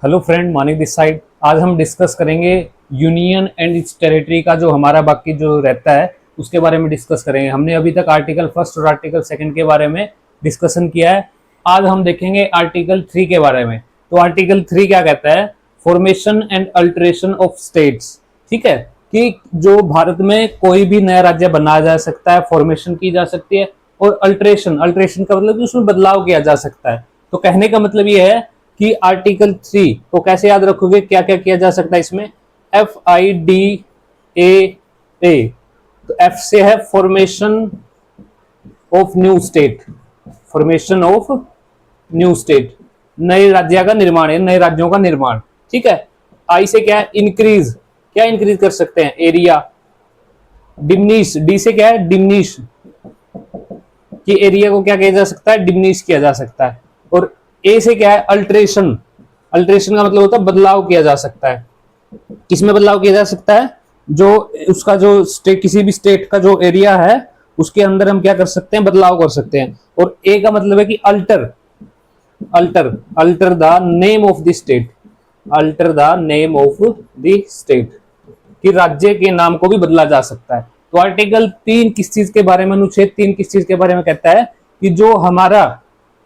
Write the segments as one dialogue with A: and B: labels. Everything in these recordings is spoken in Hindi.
A: Hello friend, Manik this side. आज हम डिस्कस करेंगे यूनियन एंड इट्स टेरिटरी का जो हमारा बाकी जो रहता है उसके बारे में डिस्कस करेंगे। हमने अभी तक आर्टिकल फर्स्ट और आर्टिकल सेकंड के बारे में डिस्कशन किया है। आज हम देखेंगे आर्टिकल 3 के बारे में। तो आर्टिकल 3 क्या कहता है? Formation and alteration of states. ठीक है, कि जो भारत में कोई भी नया राज्य बनाया जा सकता है, फॉर्मेशन की जा सकती है, और अल्टरेशन अल्टरेशन का मतलब उसमें बदलाव किया जा सकता है। तो कहने का मतलब ये है कि आर्टिकल 3 को कैसे याद रखोगे, क्या क्या किया जा सकता है इसमें? FIDAA। तो F से है formation of new state, formation of new state, नए राज्य का निर्माण है, नए राज्यों का निर्माण। ठीक है। I से क्या है? इंक्रीज, क्या इंक्रीज कर सकते हैं? एरिया। डिमनिश, डी से क्या है? डिमनिश, कि एरिया को क्या किया जा सकता है? डिमनिश किया जा सकता है। और ए से क्या है? अल्टरेशन, अल्टरेशन का मतलब होता है बदलाव किया जा सकता है। किसमें बदलाव किया जा सकता है? जो उसका जो स्टेट, किसी भी स्टेट का जो एरिया है उसके अंदर हम क्या कर सकते हैं? बदलाव कर सकते हैं। और ए का मतलब है कि alter, alter, alter the name of the state, alter the name of the state, कि राज्य के नाम को भी बदला जा सकता है। तो आर्टिकल 3 किस चीज के बारे में, अनुच्छेद 3 किस चीज के बारे में कहता है? कि जो हमारा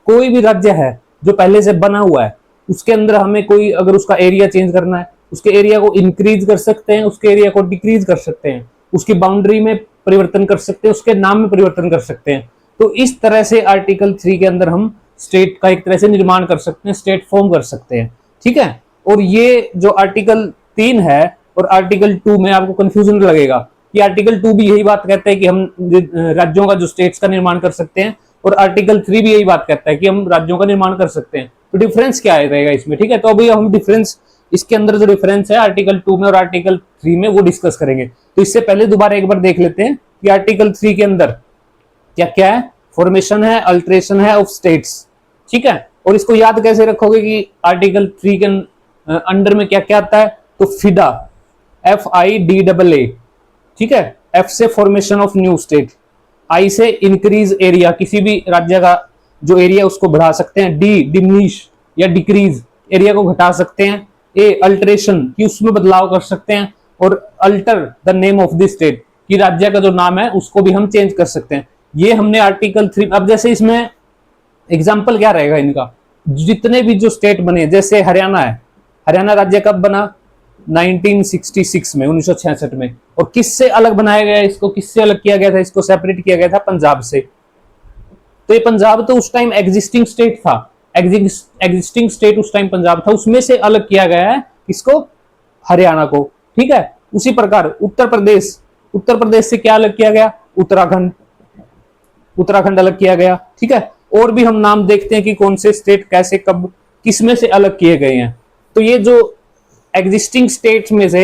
A: कोई भी राज्य है जो पहले से बना हुआ है उसके अंदर हमें कोई अगर उसका एरिया चेंज करना है, उसके एरिया को इंक्रीज कर सकते हैं, उसके एरिया को डिक्रीज कर सकते हैं, उसकी बाउंड्री में परिवर्तन कर सकते हैं, उसके नाम में परिवर्तन कर सकते हैं। तो इस तरह से आर्टिकल 3 के अंदर हम स्टेट का एक तरह से निर्माण कर सकते हैं, स्टेट फॉर्म कर सकते हैं। ठीक है। और ये जो आर्टिकल 3 है और आर्टिकल 2 में आपको कंफ्यूजन लगेगा कि आर्टिकल 2 भी यही बात कहता है कि हम राज्यों का जो स्टेट्स का निर्माण कर सकते हैं, और आर्टिकल 3 भी यही बात कहता है कि हम राज्यों का निर्माण कर सकते हैं। तो डिफरेंस क्या रहेगा इसमें? ठीक है, तो अभी हम डिफरेंस, इसके अंदर जो डिफरेंस है आर्टिकल 2 में और आर्टिकल 3 में वो डिस्कस करेंगे। तो इससे पहले दोबारा एक बार देख लेते हैं कि आर्टिकल 3 के अंदर क्या क्या है? फॉर्मेशन है, अल्टरेशन है ऑफ स्टेट्स। ठीक है। और इसको याद कैसे रखोगे कि आर्टिकल 3 के अंडर में क्या क्या आता है? तो फिडा, FIDAA। ठीक है। F से formation of new state, I से इंक्रीज एरिया, किसी भी राज्य का जो एरिया उसको बढ़ा सकते हैं, D डिमिनिश या डिक्रीज, एरिया को घटा सकते हैं, A अल्टरेशन, कि उसमें बदलाव कर सकते हैं, और alter the name of the state, कि राज्य का जो नाम है उसको भी हम चेंज कर सकते हैं। ये हमने आर्टिकल 3। अब जैसे इसमें एग्जाम्पल क्या रहेगा इनका? जितने भी जो स्टेट बने, जैसे हरियाणा है, हरियाणा राज्य कब बना? 1966 में, 1966 में। और किससे अलग बनाया गया? इसको किससे अलग किया गया था? इसको सेपरेट किया गया था पंजाब से। तो ये पंजाब तो उस टाइम एग्जिस्टिंग स्टेट था, एग्जिस्टिंग स्टेट उस टाइम पंजाब था, उसमें से अलग किया गया है इसको, हरियाणा को। ठीक है। उसी प्रकार उत्तर प्रदेश, उत्तर प्रदेश से क्या अलग किया गया? उत्तराखंड, उत्तराखंड अलग किया गया। ठीक है। और भी हम नाम देखते हैं कि कौन से स्टेट कैसे कब किस में से अलग किए गए हैं। तो ये जो एग्जिस्टिंग स्टेट्स में से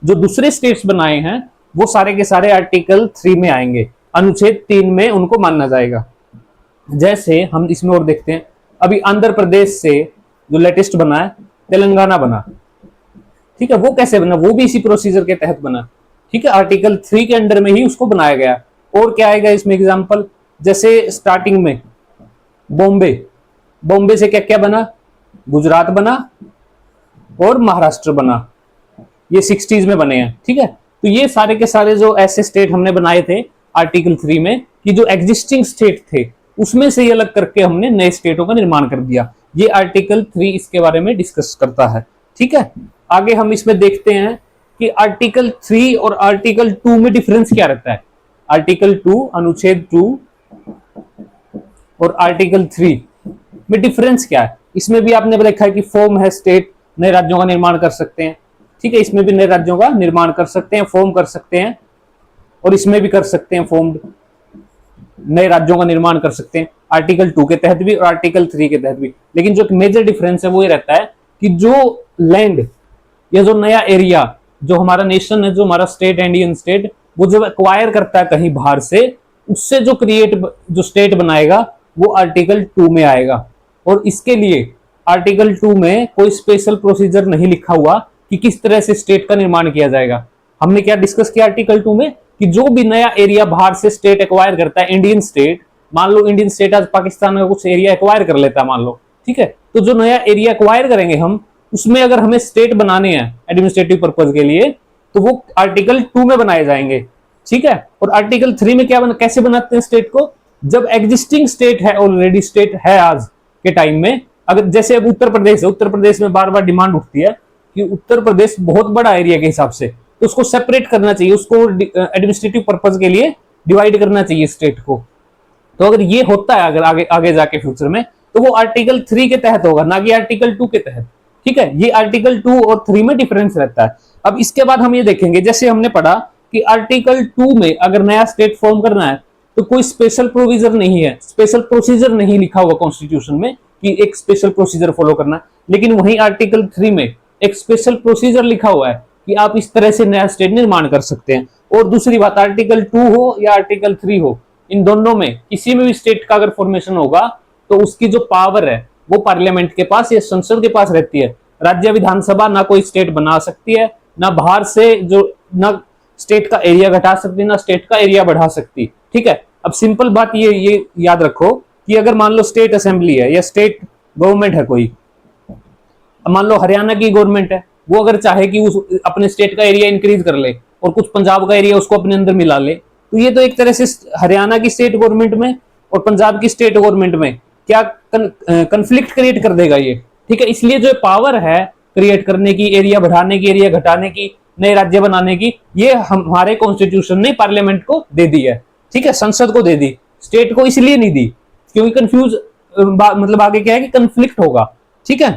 A: जो दूसरे स्टेट्स बनाए हैं वो सारे के सारे आर्टिकल 3 में आएंगे, अनुच्छेद 3 में उनको माना जाएगा। जैसे हम इसमें और देखते हैं, अभी आंध्र प्रदेश से जो लेटेस्ट बना है तेलंगाना बना। ठीक है। वो कैसे बना? वो भी इसी प्रोसीजर के तहत बना। ठीक है। आर्टिकल 3 के अंडर में ही उसको बनाया गया। और क्या आएगा इसमें एग्जाम्पल? जैसे स्टार्टिंग में बॉम्बे, बॉम्बे से क्या क्या बना? गुजरात बना और महाराष्ट्र बना। ये 60s में बने हैं। ठीक है। तो ये सारे के सारे जो ऐसे स्टेट हमने बनाए थे आर्टिकल 3 में, कि जो एग्जिस्टिंग स्टेट थे उसमें से अलग करके हमने नए स्टेटों का निर्माण कर दिया। ये आर्टिकल 3 इसके बारे में डिस्कस करता है। ठीक है। आगे हम इसमें देखते हैं कि आर्टिकल 3 और आर्टिकल 2 में डिफरेंस क्या रहता है। आर्टिकल 2, अनुच्छेद 2 और आर्टिकल 3 में डिफरेंस क्या है? इसमें भी आपने देखा है कि फॉर्म है स्टेट, नए राज्यों का निर्माण कर सकते हैं। ठीक है। इसमें भी नए राज्यों का निर्माण कर सकते हैं, फॉर्म कर सकते हैं, और इसमें भी कर सकते हैं, फॉर्म, नए राज्यों का निर्माण कर सकते हैं आर्टिकल 2 के तहत भी और आर्टिकल 3 के तहत भी। लेकिन जो मेजर डिफरेंस है वो ये रहता है कि जो लैंड या जो नया एरिया जो हमारा नेशन है, जो हमारा स्टेट, इंडियन स्टेट, वो जब एक्वायर करता है कहीं बाहर से, उससे जो जो स्टेट बनाएगा वो आर्टिकल 2 में आएगा। और इसके लिए आर्टिकल 2 में कोई स्पेशल प्रोसीजर नहीं लिखा हुआ कि किस तरह से स्टेट का निर्माण किया जाएगा। हमने क्या डिस्कस किया आर्टिकल 2 में? कि जो भी नया एरिया बाहर से स्टेट एक्वायर करता है, इंडियन स्टेट, मान लो इंडियन स्टेट आज पाकिस्तान में कुछ एरिया एक्वायर कर लेता है मान लो। ठीक है। तो जो नया एरिया एक्वायर करेंगे हम, उसमें अगर हमें स्टेट बनाने हैं एडमिनिस्ट्रेटिव पर्पज के लिए, तो वो आर्टिकल 2 में बनाए जाएंगे, ठीक है। और आर्टिकल 3 में कैसे बनाते हैं स्टेट को, जब एग्जिस्टिंग स्टेट है, ऑलरेडी स्टेट है आज के टाइम में, अगर जैसे अब उत्तर प्रदेश है, उत्तर प्रदेश में बार बार डिमांड उठती है कि उत्तर प्रदेश बहुत बड़ा एरिया के हिसाब से, तो उसको सेपरेट करना चाहिए, उसको एडमिनिस्ट्रेटिव पर्पज के लिए डिवाइड करना चाहिए स्टेट को। तो अगर ये होता है अगर आगे आगे जाके फ्यूचर में, तो वो आर्टिकल 3 के तहत होगा, ना कि आर्टिकल 2 के तहत, ठीक है। ये आर्टिकल 2 और 3 में डिफरेंस रहता है। अब इसके बाद हम ये देखेंगे, जैसे हमने पढ़ा कि आर्टिकल 2 में अगर नया स्टेट फॉर्म करना है तो कोई स्पेशल प्रोविजन नहीं है, स्पेशल प्रोसीजर नहीं लिखा हुआ कॉन्स्टिट्यूशन में कि एक स्पेशल प्रोसीजर फॉलो करना है, लेकिन वहीं आर्टिकल 3 में एक स्पेशल प्रोसीजर लिखा हुआ है कि आप इस तरह से नया स्टेट निर्माण कर सकते हैं। और दूसरी बात, आर्टिकल 2 हो या आर्टिकल 3 हो, इन दोनों में किसी में भी स्टेट का अगर फॉर्मेशन होगा तो उसकी जो पावर है वो पार्लियामेंट के पास या संसद के पास रहती है। राज्य विधानसभा ना कोई स्टेट बना सकती है, ना बाहर से जो ना स्टेट का एरिया घटा सकती, ना स्टेट का एरिया बढ़ा सकती, ठीक है। अब सिंपल बात ये याद रखो कि अगर मान लो स्टेट असेंबली है या स्टेट गवर्नमेंट है कोई, मान लो हरियाणा की गवर्नमेंट है, वो अगर चाहे कि उस अपने स्टेट का एरिया इंक्रीज कर ले और कुछ पंजाब का एरिया उसको अपने अंदर मिला ले, तो ये तो एक तरह से हरियाणा की स्टेट गवर्नमेंट में और पंजाब की स्टेट गवर्नमेंट में क्या कंफ्लिक्ट क्रिएट कर देगा ये, ठीक है। इसलिए जो पावर है क्रिएट करने की, एरिया बढ़ाने की, एरिया घटाने की, नए राज्य बनाने की, ये हमारे कॉन्स्टिट्यूशन ने पार्लियामेंट को दे दी है, ठीक है, संसद को दे दी, स्टेट को इसलिए नहीं दी क्योंकि कंफ्यूज मतलब आगे क्या है कि कंफ्लिक्ट होगा, ठीक है।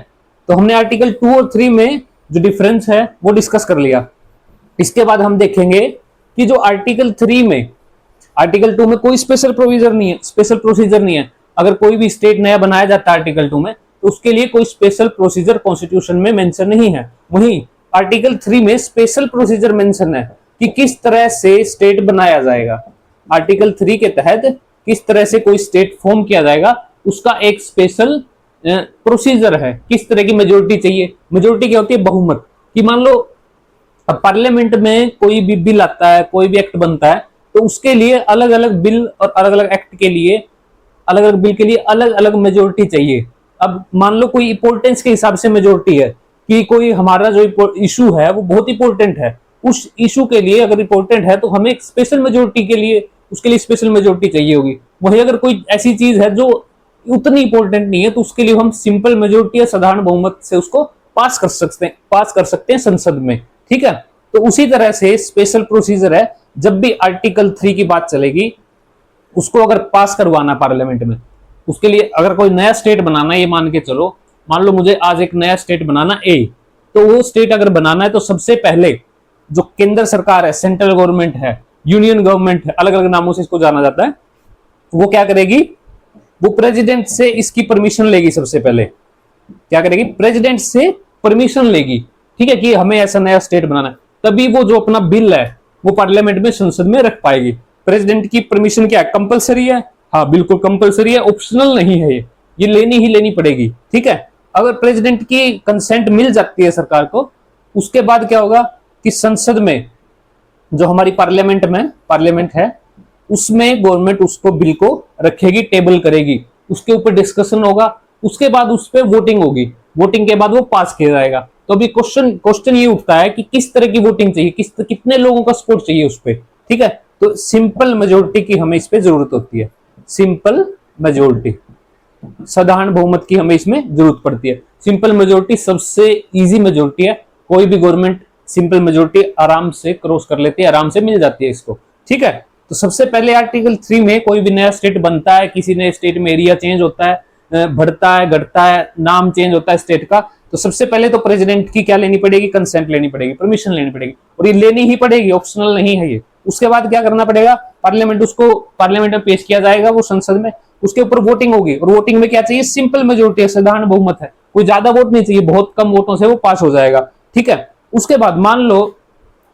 A: तो हमने आर्टिकल 2 और 3 में जो डिफरेंस है वो डिस्कस कर लिया। इसके बाद हम देखेंगे कि जो आर्टिकल 3 में, आर्टिकल 2 में कोई स्पेशल प्रोविजन नहीं है, स्पेशल प्रोसीजर नहीं है। अगर कोई भी स्टेट नया बनाया जाता है आर्टिकल 2 में, तो उसके लिए कोई स्पेशल प्रोसीजर कॉन्स्टिट्यूशन में मेंशन नहीं है। वहीं आर्टिकल 3 में स्पेशल प्रोसीजर मेंशन है कि किस तरह से स्टेट बनाया जाएगा। आर्टिकल 3 के तहत किस तरह से कोई स्टेट फॉर्म किया जाएगा, उसका एक स्पेशल प्रोसीजर है। किस तरह की मेजोरिटी चाहिए, मेजोरिटी क्या होती है, बहुमत। कि मान लो पार्लियामेंट में कोई भी बिल आता है, कोई भी एक्ट बनता है, तो उसके लिए अलग अलग बिल और अलग अलग एक्ट के लिए, अलग अलग बिल के लिए अलग अलग मेजोरिटी चाहिए। अब मान लो कोई इंपोर्टेंस के हिसाब से मेजोरिटी है कि कोई हमारा जो इशू है वो बहुत इंपॉर्टेंट है, उस इशू के लिए अगर इंपॉर्टेंट है तो हमें एक स्पेशल मेजोरिटी के लिए, उसके लिए स्पेशल मेजोरिटी चाहिए होगी। वही अगर कोई ऐसी चीज है जो उतनी इंपॉर्टेंट नहीं है, तो उसके लिए हम सिंपल मेजोरिटी या साधारण बहुमत से उसको पास कर सकते हैं संसद में, ठीक है। तो उसी तरह से स्पेशल प्रोसीजर है, जब भी आर्टिकल 3 की बात चलेगी, उसको अगर पास करवाना पार्लियामेंट में, उसके लिए अगर कोई नया स्टेट बनाना है, ये मान के चलो, मान लो मुझे आज एक नया स्टेट बनाना ए, तो वो स्टेट अगर बनाना है तो सबसे पहले जो केंद्र सरकार है, सेंट्रल गवर्नमेंट है, यूनियन गवर्नमेंट है, अलग अलग नामों से इसको जाना जाता है, वो क्या करेगी, वो प्रेसिडेंट से इसकी परमिशन लेगी। सबसे पहले क्या करेगी, प्रेसिडेंट से परमिशन लेगी, ठीक है, कि हमें ऐसा नया स्टेट बनाना है। तभी वो जो अपना बिल है वो पार्लियामेंट में, संसद में रख पाएगी। प्रेसिडेंट की परमिशन क्या है, कंपलसरी है, हाँ बिल्कुल कंपलसरी है, ऑप्शनल नहीं है, ये लेनी ही लेनी पड़ेगी, ठीक है। अगर प्रेसिडेंट की कंसेंट मिल जाती है सरकार को, उसके बाद क्या होगा कि संसद में जो हमारी पार्लियामेंट है, उसमें गवर्नमेंट उसको बिल को रखेगी, टेबल करेगी, उसके ऊपर डिस्कशन होगा, उसके बाद उस पर वोटिंग होगी, वोटिंग के बाद वो पास किया जाएगा। तो अभी क्वेश्चन ये उठता है कि किस तरह की वोटिंग चाहिए, कितने लोगों का सपोर्ट चाहिए उस पर, ठीक है। तो सिंपल मेजोरिटी की हमें इस पे जरूरत होती है, सिंपल मेजोरिटी, साधारण बहुमत की हमें इसमें जरूरत पड़ती है। सिंपल मेजोरिटी सबसे इजी मेजोरिटी है, कोई भी गवर्नमेंट सिंपल मेजोरिटी आराम से क्रॉस कर लेती है, आराम से मिल जाती है इसको, ठीक है। तो सबसे पहले आर्टिकल 3 में कोई भी नया स्टेट बनता है, किसी नए स्टेट में एरिया चेंज होता है, बढ़ता है, घटता है, नाम चेंज होता है स्टेट का, तो सबसे पहले तो प्रेसिडेंट की क्या लेनी पड़ेगी, कंसेंट लेनी पड़ेगी, परमिशन लेनी पड़ेगी, और ये लेनी ही पड़ेगी, ऑप्शनल नहीं है ये। उसके बाद क्या करना पड़ेगा, पार्लियामेंट में पेश किया जाएगा, वो संसद में, उसके ऊपर वोटिंग होगी, और वोटिंग में क्या चाहिए, सिंपल मेजोरिटी है, साधारण बहुमत है, कोई ज्यादा वोट नहीं चाहिए, बहुत कम वोटों से वो पास हो जाएगा, ठीक है। उसके बाद मान लो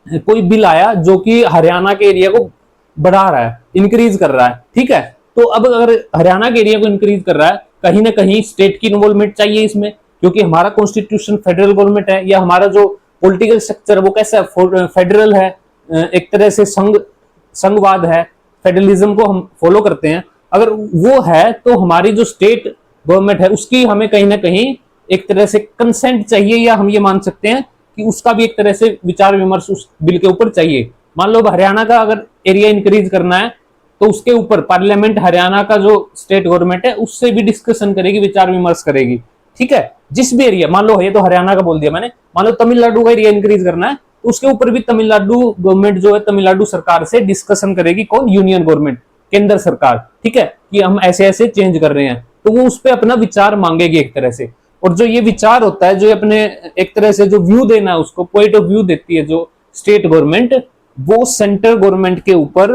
A: कोई बिल आया जो कि हरियाणा के एरिया को बढ़ा रहा है, इंक्रीज कर रहा है, ठीक है। तो अब अगर हरियाणा के एरिया को इंक्रीज कर रहा है, कहीं ना कहीं स्टेट की इन्वॉल्वमेंट चाहिए इसमें, क्योंकि हमारा कॉन्स्टिट्यूशन फेडरल गवर्नमेंट है, या हमारा जो पॉलिटिकल स्ट्रक्चर है वो कैसा है, फेडरल है, एक तरह से संघवाद है, फेडरलिज्म को हम फॉलो करते हैं। अगर वो है तो हमारी जो स्टेट गवर्नमेंट है उसकी हमें कहीं ना कहीं एक तरह से कंसेंट चाहिए, या हम ये मान सकते हैं कि उसका भी एक तरह से विचार विमर्श उस बिल के ऊपर चाहिए। मान लो हरियाणा का अगर एरिया इंक्रीज करना है तो उसके ऊपर पार्लियामेंट हरियाणा का जो स्टेट गवर्नमेंट है उससे भी डिस्कशन करेगी, विचार विमर्श करेगी। ठीक है, जिस भी एरिया, मान लो ये तो हरियाणा का बोल दिया मैंने, मान लो तमिलनाडु का एरिया इंक्रीज करना है तो उसके ऊपर भी तमिलनाडु गवर्नमेंट जो है तमिलनाडु सरकार से डिस्कशन करेगी। कौन? यूनियन गवर्नमेंट, केंद्र सरकार। ठीक है, कि हम ऐसे ऐसे चेंज कर रहे हैं, तो वो उस पर अपना विचार मांगेगी एक तरह से। और जो ये विचार होता है, जो अपने एक तरह से जो व्यू देना है, उसको पॉइंट ऑफ व्यू देती है जो स्टेट गवर्नमेंट, वो सेंट्रल गवर्नमेंट के ऊपर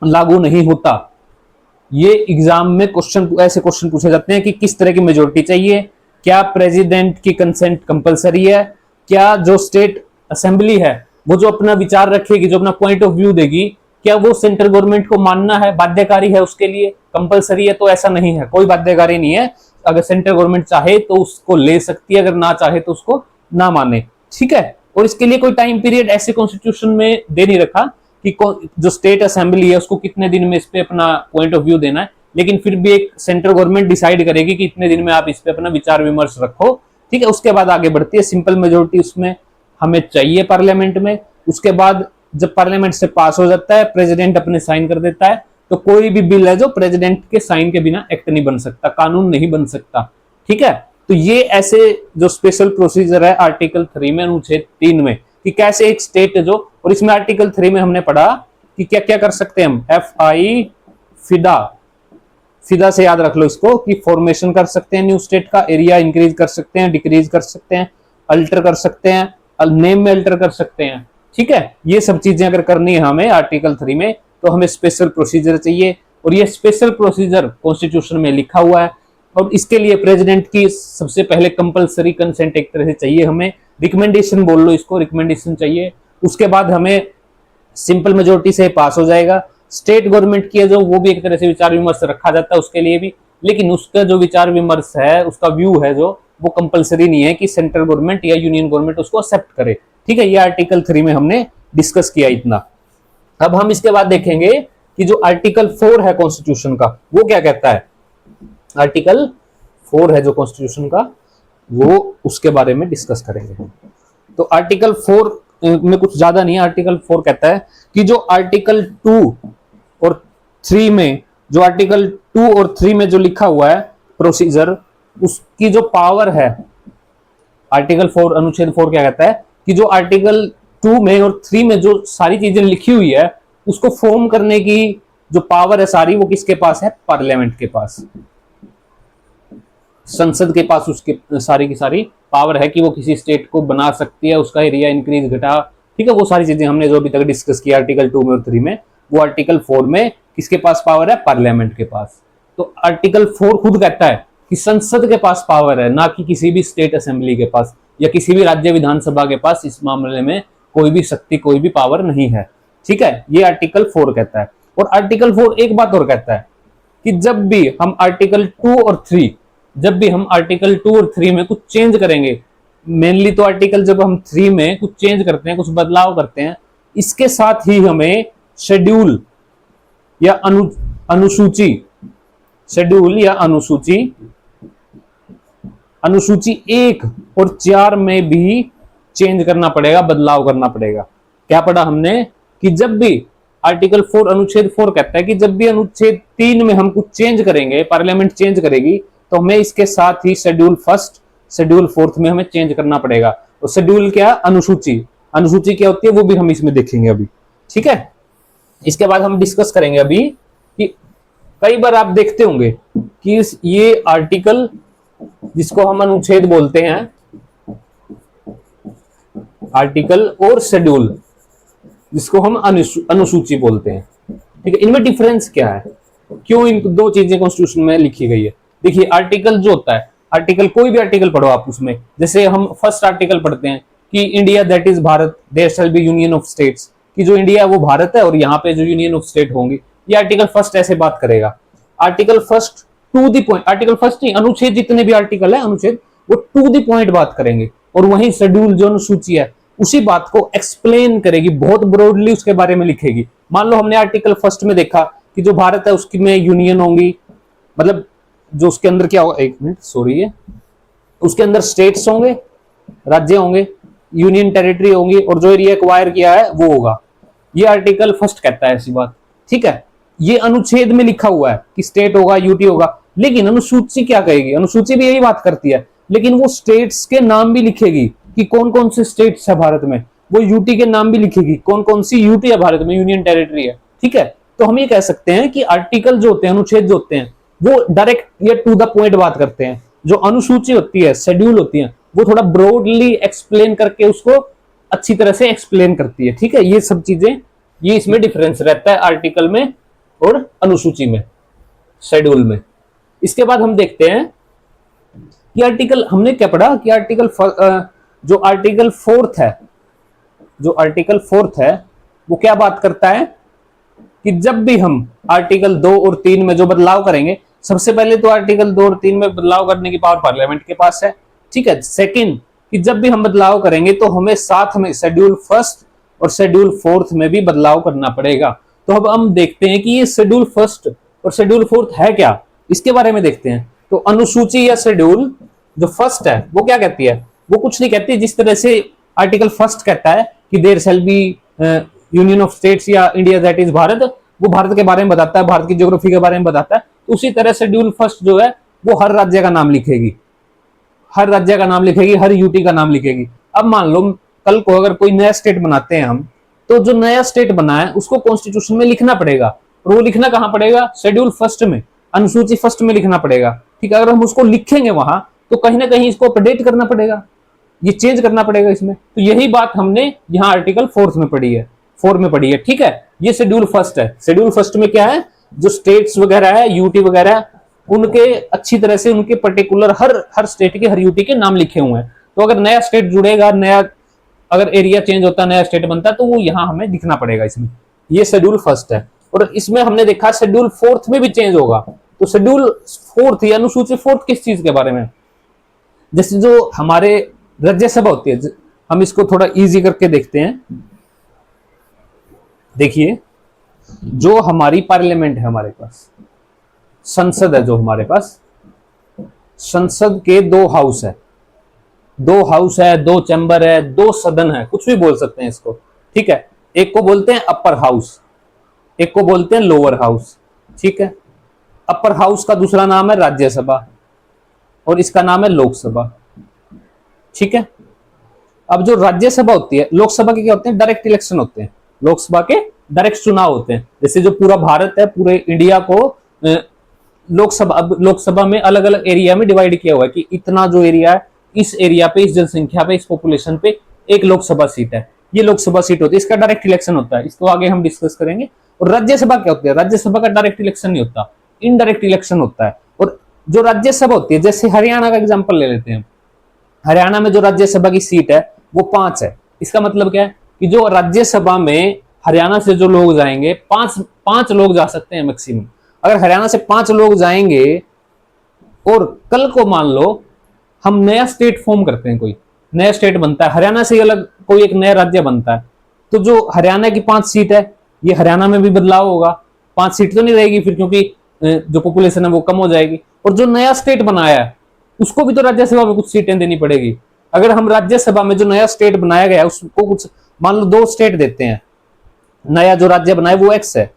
A: लागू नहीं होता। ये एग्जाम में क्वेश्चन, ऐसे क्वेश्चन पूछे जाते हैं कि किस तरह की मेजोरिटी चाहिए, क्या प्रेसिडेंट की कंसेंट कंपलसरी है, क्या जो स्टेट असेंबली है वो जो अपना विचार रखेगी, जो अपना पॉइंट ऑफ व्यू देगी, क्या वो सेंट्रल गवर्नमेंट को मानना है, बाध्यकारी है उसके लिए, कंपलसरी है? तो ऐसा नहीं है, कोई बाध्यकारी नहीं है। अगर सेंट्रल गवर्नमेंट चाहे तो उसको ले सकती है, अगर ना चाहे तो उसको ना माने। ठीक है, और इसके लिए कोई टाइम पीरियड ऐसे कॉन्स्टिट्यूशन में दे नहीं रखा कि जो स्टेट असेंबली है उसको कितने दिन में इस पे अपना पॉइंट ऑफ व्यू देना है, लेकिन फिर भी एक सेंट्रल गवर्नमेंट डिसाइड करेगी कि इतने दिन में आप इस पे अपना विचार विमर्श रखो। ठीक है, उसके बाद आगे बढ़ती है। सिंपल मेजोरिटी उसमें हमें चाहिए पार्लियामेंट में। उसके बाद जब पार्लियामेंट से पास हो जाता है, प्रेसिडेंट अपने साइन कर देता है, तो कोई भी बिल है जो प्रेसिडेंट के साइन के बिना एक्ट नहीं बन सकता, कानून नहीं बन सकता। ठीक है, तो ये ऐसे जो स्पेशल प्रोसीजर है आर्टिकल 3 में, अनुच्छेद 3 में, कि कैसे एक स्टेट जो, और इसमें आर्टिकल 3 में हमने पढ़ा कि क्या क्या कर सकते हैं हम, फिदा, फिदा से याद रख लो इसको, कि फॉर्मेशन कर सकते हैं न्यू स्टेट का, एरिया इंक्रीज कर सकते हैं, डिक्रीज कर सकते हैं, अल्टर कर सकते हैं, नेम में अल्टर कर सकते हैं। ठीक है, ये सब चीजें अगर करनी है हमें आर्टिकल 3 में, तो हमें स्पेशल प्रोसीजर चाहिए, और ये स्पेशल प्रोसीजर कॉन्स्टिट्यूशन में लिखा हुआ है। और इसके लिए प्रेसिडेंट की सबसे पहले कंपलसरी कंसेंट एक तरह से चाहिए हमें, रिकमेंडेशन बोल लो इसको, रिकमेंडेशन चाहिए। उसके बाद हमें सिंपल मेजोरिटी से पास हो जाएगा। स्टेट गवर्नमेंट की है जो, वो भी एक तरह से विचार विमर्श रखा जाता है उसके लिए भी, लेकिन उसका जो विचार विमर्श है, उसका व्यू है जो, वो कंपलसरी नहीं है कि सेंट्रल गवर्नमेंट या यूनियन गवर्नमेंट उसको एक्सेप्ट करे। ठीक है, ये आर्टिकल 3 में हमने डिस्कस किया इतना। अब हम इसके बाद देखेंगे कि जो आर्टिकल 4 है कॉन्स्टिट्यूशन का, वो क्या कहता है। आर्टिकल 4 है जो कॉन्स्टिट्यूशन का, वो उसके बारे में डिस्कस करेंगे। तो आर्टिकल 4 में कुछ ज्यादा नहीं है। आर्टिकल 4 कहता है कि जो आर्टिकल 2 और 3 में, जो आर्टिकल 2 और 3 में जो लिखा हुआ है प्रोसीजर, उसकी जो पावर है, आर्टिकल 4 अनुच्छेद 4 क्या कहता है कि जो आर्टिकल 2 में और 3 में जो सारी चीजें लिखी हुई है, उसको फॉर्म करने की जो पावर है सारी, वो किसके पास है? पार्लियामेंट के पास, संसद के पास उसके सारी की सारी पावर है कि वो किसी स्टेट को बना सकती है, उसका एरिया इंक्रीज घटा। ठीक है, वो सारी चीजें हमने जो अभी तक डिस्कस किया आर्टिकल 2 में और 3 में, वो आर्टिकल 4 में किसके पास पावर है? पार्लियामेंट के पास। तो आर्टिकल 4 खुद कहता है कि संसद के पास पावर है, ना कि किसी भी स्टेट असेंबली के पास या किसी भी राज्य विधानसभा के पास इस मामले में कोई भी शक्ति, कोई भी पावर नहीं है। ठीक है, ये आर्टिकल 4 कहता है। और आर्टिकल 4 एक बात और कहता है कि जब भी हम आर्टिकल 2 और 3, जब भी हम आर्टिकल 2 और 3 में कुछ चेंज करेंगे, मेनली तो आर्टिकल जब हम 3 में कुछ चेंज करते हैं, कुछ बदलाव करते हैं, इसके साथ ही हमें शेड्यूल या अनुसूची, शेड्यूल या अनुसूची, अनुसूची 1 और 4 में भी चेंज करना पड़ेगा, बदलाव करना पड़ेगा। क्या पढ़ा हमने कि जब भी आर्टिकल 4 अनुच्छेद 4 कहता है कि जब भी अनुच्छेद 3 में हम कुछ चेंज करेंगे, पार्लियामेंट चेंज करेगी, तो हमें इसके साथ ही शेड्यूल 1, शेड्यूल 4 में हमें चेंज करना पड़ेगा। तो शेड्यूल क्या? अनुसूची। अनुसूची क्या होती है वो भी हम इसमें देखेंगे अभी। ठीक है, इसके बाद हम डिस्कस करेंगे अभी कि कई बार आप देखते होंगे कि ये आर्टिकल, जिसको हम अनुच्छेद बोलते हैं, आर्टिकल और शेड्यूल, जिसको हम अनुसूची बोलते हैं। ठीक है, इनमें डिफरेंस क्या है, क्यों इन दो चीजें कॉन्स्टिट्यूशन में लिखी गई है। देखिए, आर्टिकल जो होता है, आर्टिकल कोई भी आर्टिकल पढ़ो आप, उसमें जैसे हम फर्स्ट आर्टिकल पढ़ते हैं कि India that is Bharat, there shall be union of states, कि जो इंडिया है वो भारत है और यहाँ पे जो यूनियन ऑफ स्टेट होंगी, ये आर्टिकल फर्स्ट ऐसे बात करेगा। Article first to the point, article first नहीं, अनुच्छेद जितने भी आर्टिकल है, अनुच्छेद वो टू द पॉइंट बात करेंगे, और वहीं शेड्यूल जो अनुसूची है उसी बात को एक्सप्लेन करेगी, बहुत ब्रॉडली उसके बारे में लिखेगी। मान लो हमने आर्टिकल फर्स्ट में देखा कि जो भारत है उसकी में यूनियन होंगी, मतलब जो उसके अंदर क्या होगा, एक मिनट सॉरी है, उसके अंदर स्टेट्स होंगे, राज्य होंगे, यूनियन टेरिटरी होंगी, और जो एरिया एक्वायर किया है वो होगा। ये आर्टिकल फर्स्ट कहता है ऐसी बात, ठीक है। ये अनुच्छेद में लिखा हुआ है कि स्टेट होगा, यूटी होगा, लेकिन अनुसूची क्या कहेगी? अनुसूची भी यही बात करती है, लेकिन वो स्टेट्स के नाम भी लिखेगी कि कौन कौन से स्टेट्स है भारत में। वो यूटी के नाम भी लिखेगी, कौन कौन सी यूटी है भारत में, यूनियन टेरिटरी है, ठीक है। तो हम ये कह सकते हैं कि आर्टिकल जो होते हैं, अनुच्छेद जो होते हैं, वो डायरेक्ट या टू द पॉइंट बात करते हैं। जो अनुसूची होती है, शेड्यूल होती है, वो थोड़ा ब्रॉडली एक्सप्लेन करके उसको अच्छी तरह से एक्सप्लेन करती है, ठीक है। ये सब चीजें, ये इसमें डिफरेंस रहता है आर्टिकल में और अनुसूची में, शेड्यूल में। इसके बाद हम देखते हैं कि आर्टिकल, हमने क्या पढ़ा कि आर्टिकल जो आर्टिकल फोर्थ है, जो आर्टिकल फोर्थ है वो क्या बात करता है कि जब भी हम आर्टिकल 2 और 3 में जो बदलाव करेंगे, सबसे पहले तो आर्टिकल 2 और 3 में बदलाव करने की पावर पार्लियामेंट के पास है, ठीक है। सेकंड, कि जब भी हम बदलाव करेंगे तो हमें साथ में शेड्यूल फर्स्ट और शेड्यूल फोर्थ में भी बदलाव करना पड़ेगा। तो अब हम देखते हैं कि ये शेड्यूल फर्स्ट और शेड्यूल फोर्थ है क्या, इसके बारे में देखते हैं। तो अनुसूची या शेड्यूल जो फर्स्ट है वो क्या कहती है? वो कुछ नहीं कहती, जिस तरह से आर्टिकल फर्स्ट कहता है कि there shall be union of states या इंडिया दैट इज भारत, वो भारत के बारे में बताता है, भारत की ज्योग्राफी के बारे में बताता है। उसी तरह शेड्यूल फर्स्ट जो है वो हर राज्य का नाम लिखेगी, हर राज्य का नाम लिखेगी, हर यूटी का नाम लिखेगी। अब मान लो कल को अगर कोई नया स्टेट बनाते हैं हम, तो जो नया स्टेट बना है उसको कॉन्स्टिट्यूशन में लिखना पड़ेगा, और वो लिखना कहां पड़ेगा? शेड्यूल फर्स्ट में, अनुसूची फर्स्ट में लिखना पड़ेगा, ठीक है। अगर हम उसको लिखेंगे वहां तो कहीं ना कहीं इसको अपडेट करना पड़ेगा, ये चेंज करना पड़ेगा इसमें। तो यही बात हमने यहाँ आर्टिकल फोर्थ में पढ़ी है, 4 में पढ़ी है, ठीक है। ये शेड्यूल फर्स्ट है। शेड्यूल फर्स्ट में क्या है? जो स्टेट्स वगैरह है, यूटी वगैरह है, उनके अच्छी तरह से उनके पर्टिकुलर हर स्टेट के, हर यूटी के नाम लिखे हुए हैं। तो अगर नया स्टेट जुड़ेगा, नया अगर एरिया चेंज होता है, नया स्टेट बनता है, तो वो यहाँ हमें दिखना पड़ेगा इसमें। ये शेड्यूल फर्स्ट है। और इसमें हमने देखा शेड्यूल फोर्थ में भी चेंज होगा। तो शेड्यूल फोर्थ या अनुसूची फोर्थ किस चीज के बारे में? जैसे जो हमारे राज्यसभा होती है, हम इसको थोड़ा इजी करके देखते हैं। देखिए, जो हमारी पार्लियामेंट है, हमारे पास संसद है, जो हमारे पास संसद के 2 हाउस है, 2 हाउस है, 2 चैम्बर है, 2 सदन है, कुछ भी बोल सकते हैं इसको, ठीक है। एक को बोलते हैं अपर हाउस, एक को बोलते हैं लोअर हाउस, ठीक है। अपर हाउस का दूसरा नाम है राज्यसभा और इसका नाम है लोकसभा, ठीक है। अब जो राज्यसभा होती है, लोकसभा के क्या होते हैं? डायरेक्ट इलेक्शन होते हैं, लोकसभा के डायरेक्ट चुनाव होते हैं। जैसे जो पूरा भारत है, पूरे इंडिया को लोकसभा में अलग अलग एरिया में डिवाइड किया हुआ है कि इतना जो एरिया है, इस एरिया पे, इस जनसंख्या पे, इस पॉपुलेशन पे एक लोकसभा सीट है, ये लोकसभा सीट होती है, इसका डायरेक्ट इलेक्शन होता है। इसको आगे हम डिस्कस करेंगे। और राज्यसभा क्या होती है? राज्यसभा का डायरेक्ट इलेक्शन नहीं होता, इनडायरेक्ट इलेक्शन होता है। और जो राज्यसभा होती है, जैसे हरियाणा का एग्जाम्पल ले लेते हैं, हरियाणा में जो राज्यसभा की सीट है वो 5 है। इसका मतलब क्या है कि जो राज्यसभा में हरियाणा से जो लोग जाएंगे, 5 लोग जा सकते हैं मैक्सिमम। अगर हरियाणा से 5 लोग जाएंगे और कल को मान लो हम नया स्टेट फॉर्म करते हैं, कोई नया स्टेट बनता है, हरियाणा से अलग कोई एक नया राज्य बनता है, तो जो हरियाणा की 5 सीट है, ये हरियाणा में भी बदलाव होगा। 5 सीट तो नहीं रहेगी फिर, क्योंकि जो पॉपुलेशन है वो कम हो जाएगी। और जो नया स्टेट बनाया है उसको भी तो राज्यसभा में कुछ सीटें देनी पड़ेगी। अगर हम राज्यसभा में जो नया स्टेट बनाया गया है उसको कुछ, मान लो 2 स्टेट देते हैं, नया जो राज्य बनाए वो एक्स है,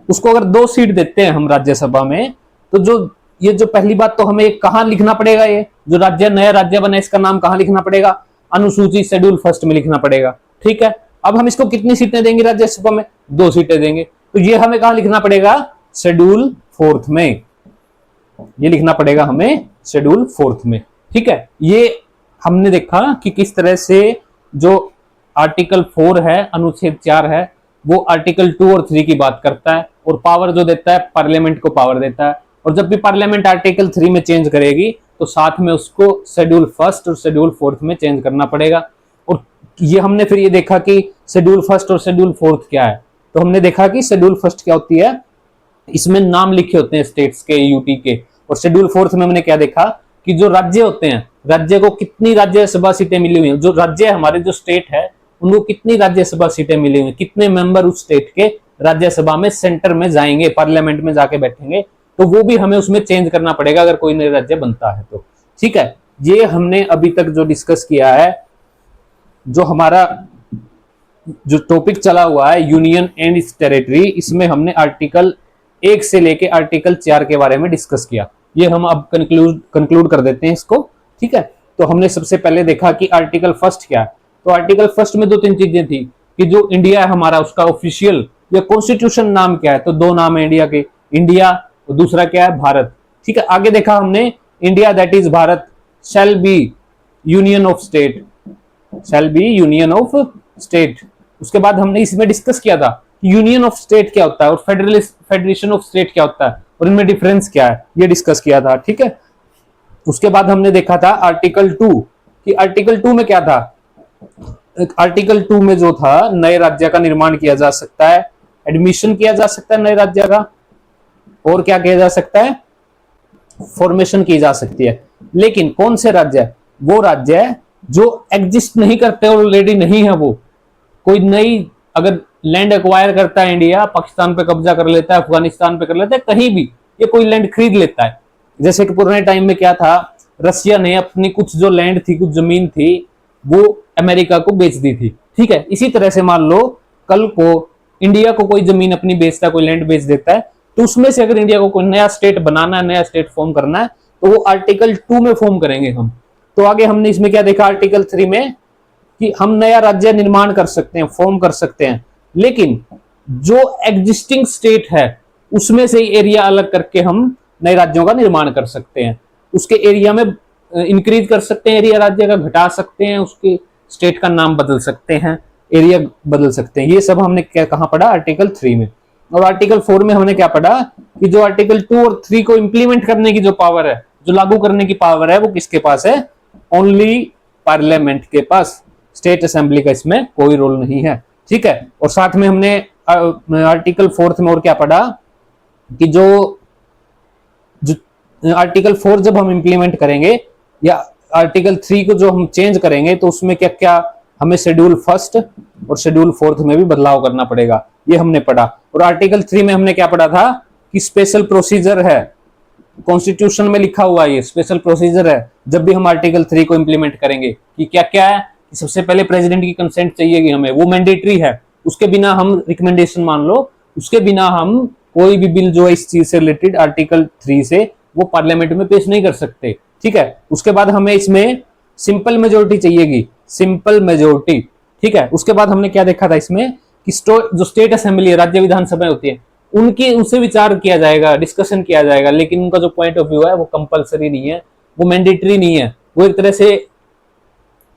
A: उसको अगर 2 सीट देते हैं हम राज्यसभा में, तो जो ये जो पहली बात तो हमें कहां लिखना पड़ेगा? ये जो राज्य, नया राज्य बना, इसका नाम कहां लिखना पड़ेगा? अनुसूची शेड्यूल फर्स्ट में लिखना पड़ेगा, ठीक है। अब हम इसको कितनी सीटें देंगे राज्यसभा में? 2 सीटें देंगे, तो ये हमें कहां लिखना पड़ेगा? शेड्यूल फोर्थ में, ये लिखना पड़ेगा हमें शेड्यूल फोर्थ में, ठीक है। ये हमने देखा कि किस तरह से जो आर्टिकल 4 है, अनुच्छेद 4 है, वो आर्टिकल 2 और 3 की बात करता है, और पावर जो देता है, पार्लियामेंट को पावर देता है। और जब भी पार्लियामेंट आर्टिकल 3 में चेंज करेगी तो साथ में उसको शेड्यूल फर्स्ट और शेड्यूल फोर्थ में चेंज करना पड़ेगा। और ये हमने फिर ये देखा कि शेड्यूल फर्स्ट और शेड्यूल फोर्थ क्या है। तो हमने देखा कि शेड्यूल फर्स्ट क्या होती है, इसमें नाम लिखे होते हैं स्टेट्स के, यूटी के। और शेड्यूल फोर्थ में हमने क्या देखा कि जो राज्य होते हैं, राज्य को कितनी राज्यसभा सीटें मिली हुई हैं, जो राज्य हमारे जो स्टेट है उनको कितनी राज्यसभा सीटें मिली हुई हैं, कितने मेंबर उस स्टेट के राज्यसभा में, सेंटर में जाएंगे, पार्लियामेंट में जाके बैठेंगे, तो वो भी हमें उसमें चेंज करना पड़ेगा अगर कोई नया राज्य बनता है तो, ठीक है। ये हमने अभी तक जो डिस्कस किया है, जो हमारा जो टॉपिक चला हुआ है यूनियन एंड इट्स टेरिटरी, इसमें हमने आर्टिकल 1 से लेके आर्टिकल 4 के बारे में डिस्कस किया। ये हम अब कंक्लूड कर देते हैं इसको, ठीक है। तो हमने सबसे पहले देखा कि आर्टिकल फर्स्ट क्या है। तो आर्टिकल फर्स्ट में 2-3 चीजें थी कि जो इंडिया है हमारा, उसका ऑफिशियल या कॉन्स्टिट्यूशन नाम क्या है। तो 2 नाम है इंडिया के, इंडिया और दूसरा क्या है, भारत, ठीक है। आगे देखा हमने India that is Bharat shell be union of state, shell be union of state. उसके बाद हमने इसमें डिस्कस किया था कि यूनियन ऑफ स्टेट क्या होता है और फेडरेशन ऑफ स्टेट क्या होता है और इनमें डिफरेंस क्या है, ये डिस्कस किया था, ठीक है। उसके बाद हमने देखा था आर्टिकल 2 कि आर्टिकल 2 में क्या था। आर्टिकल 2 में जो था, नए राज्य का निर्माण किया जा सकता है, एडमिशन किया जा सकता है नए राज्य का, और क्या किया जा सकता है, फॉर्मेशन की जा सकती है। लेकिन कौन से राज्य, वो राज्य है जो एग्जिस्ट नहीं करते, ऑलरेडी नहीं है। वो कोई नई अगर लैंड एक्वायर करता है इंडिया, पाकिस्तान पे कब्जा कर लेता है, अफगानिस्तान पे कर लेता है, कहीं भी ये कोई लैंड खरीद लेता है। जैसे कि पुराने टाइम में क्या था, रशिया ने अपनी कुछ जो लैंड थी, कुछ जमीन थी, वो अमेरिका को बेच दी थी, ठीक है। इसी तरह से मान लो कल को इंडिया को कोई जमीन अपनी बेचता है, कोई लैंड बेच देता है, तो उसमें से अगर इंडिया को कोई नया स्टेट बनाना है, नया स्टेट फॉर्म करना है, तो वो आर्टिकल 2 में फॉर्म करेंगे हम। तो आगे हमने इसमें क्या देखा आर्टिकल 3 में, कि हम नया राज्य निर्माण कर सकते हैं, फॉर्म कर सकते हैं, लेकिन जो एग्जिस्टिंग स्टेट है उसमें से एरिया अलग करके हम नए राज्यों का निर्माण कर सकते हैं। उसके एरिया में इंक्रीज कर सकते हैं, एरिया राज्य का घटा सकते हैं, उसके स्टेट का नाम बदल सकते हैं, एरिया बदल सकते हैं। ये सब हमने क्या कहां पढ़ा, आर्टिकल 3 में। और आर्टिकल 4 में हमने क्या पढ़ा कि जो आर्टिकल 2 और 3 को इंप्लीमेंट करने की जो पावर है, जो लागू करने की पावर है, वो किसके पास है, ओनली पार्लियामेंट के पास। स्टेट असेंबली का इसमें कोई रोल नहीं है, ठीक है। और साथ में हमने आर्टिकल 4 में और क्या पढ़ा कि जो आर्टिकल 4 जब हम इंप्लीमेंट करेंगे या आर्टिकल 3 को जो हम चेंज करेंगे, तो उसमें क्या क्या हमें शेड्यूल 1 और शेड्यूल 4 में भी बदलाव करना पड़ेगा, ये हमने पढ़ा। और आर्टिकल 3 में हमने क्या पढ़ा था कि स्पेशल प्रोसीजर है, कॉन्स्टिट्यूशन में लिखा हुआ ये स्पेशल प्रोसीजर है जब भी हम आर्टिकल 3 को इंप्लीमेंट करेंगे, कि क्या क्या है। सबसे पहले प्रेसिडेंट की कंसेंट चाहिए हमें, वो मैंडेटरी है, उसके बिना हम रिकमेंडेशन मान लो, उसके बिना हम कोई भी बिल जो है इस चीज से रिलेटेड आर्टिकल 3 से, वो पार्लियामेंट में पेश नहीं कर सकते, ठीक है। उसके बाद हमें इसमें सिंपल मेजोरिटी चाहिएगी, सिंपल मेजोरिटी, ठीक है। उसके बाद हमने क्या देखा था इसमें कि जो स्टेट असेंबली है, राज्य विधानसभा होती है, उनसे विचार किया जाएगा, डिस्कशन किया जाएगा, लेकिन उनका जो पॉइंट ऑफ व्यू है वो कंपलसरी नहीं है, वो मैंडेटरी नहीं है, वो एक तरह से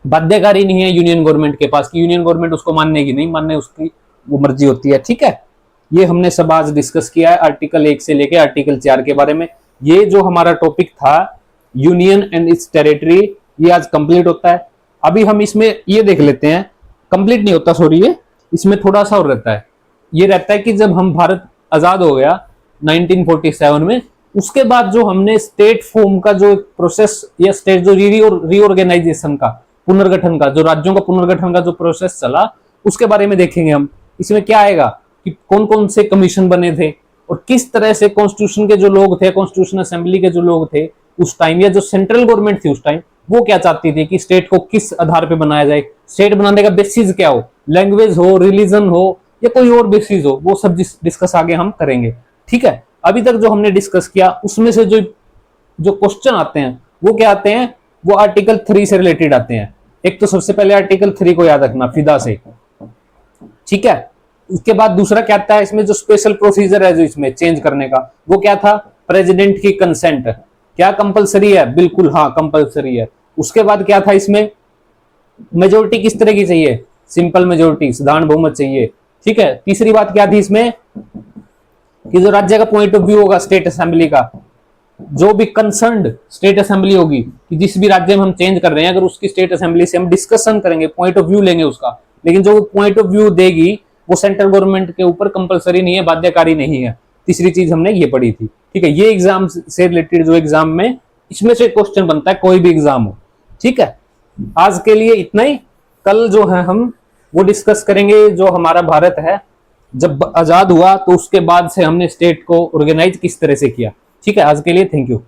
A: बाध्यकारी नहीं है यूनियन गवर्नमेंट के पास कि यूनियन गवर्नमेंट उसको मानने की नहीं मानने, उसकी वो मर्जी होती है, ठीक है। ये हमने सब आज डिस्कस किया है आर्टिकल 1 से लेके आर्टिकल 4 के बारे में। ये जो हमारा टॉपिक था यूनियन एंड इट्स टेरिटरी, ये आज कंप्लीट होता है। अभी हम इसमें ये देख लेते हैं, कंप्लीट नहीं होता सॉरी, ये इसमें थोड़ा सा और रहता है। ये रहता है कि जब हम भारत आजाद हो गया 1947 में, उसके बाद जो हमने स्टेट फॉर्म का जो प्रोसेस या स्टेट जो रीऑर्गेनाइजेशन का, पुनर्गठन का, जो राज्यों का पुनर्गठन का जो प्रोसेस चला, उसके बारे में देखेंगे हम। इसमें क्या आएगा कि कौन कौन से कमीशन बने थे और किस तरह से कॉन्स्टिट्यूशन के जो लोग थे, कॉन्स्टिट्यूशन असेंबली के जो लोग थे उस टाइम, या जो सेंट्रल गवर्नमेंट थी उस टाइम, वो क्या चाहती थी कि स्टेट को किस आधार पे बनाया जाए, स्टेट बनाने का बेसिस क्या हो, लैंग्वेज हो, रिलीजन हो, या कोई और बेसिस हो, वो सब डिस्कस आगे हम करेंगे, ठीक है। अभी तक जो हमने डिस्कस किया उसमें से जो क्वेश्चन आते हैं वो क्या आते हैं, वो आर्टिकल 3 से रिलेटेड आते हैं। एक तो सबसे पहले आर्टिकल 3 को याद रखना फिदा से, ठीक है। उसके बाद दूसरा क्या आता है इसमें, जो स्पेशल प्रोसीजर है जो इसमें चेंज करने का, वो क्या था, प्रेसिडेंट की कंसेंट, क्या कंपलसरी है, बिल्कुल हाँ कंपलसरी है। उसके बाद क्या था इसमें, मेजोरिटी किस तरह की चाहिए, सिंपल मेजोरिटी, साधारण बहुमत चाहिए, ठीक है। तीसरी बात क्या थी इसमें कि जो राज्य का पॉइंट ऑफ व्यू होगा स्टेट असेंबली का, जो भी कंसर्न्ड स्टेट असेंबली होगी, कि जिस भी राज्य में हम चेंज कर रहे हैं, अगर उसकी स्टेट असेंबली से हम डिस्कशन करेंगे, पॉइंट ऑफ व्यू लेंगे उसका, लेकिन जो पॉइंट ऑफ व्यू देगी वो सेंट्रल गवर्नमेंट के ऊपर कंपलसरी नहीं है, बाध्यकारी नहीं है। तीसरी चीज हमने ये पढ़ी थी, ठीक है। ये एग्जाम से रिलेटेड जो एग्जाम में इसमें से क्वेश्चन बनता है, कोई भी एग्जाम हो, ठीक है। आज के लिए इतना ही। कल जो है हम वो डिस्कस करेंगे जो हमारा भारत है जब आजाद हुआ तो उसके बाद से हमने स्टेट को ऑर्गेनाइज किस तरह से किया, ठीक है। आज के लिए थैंक यू।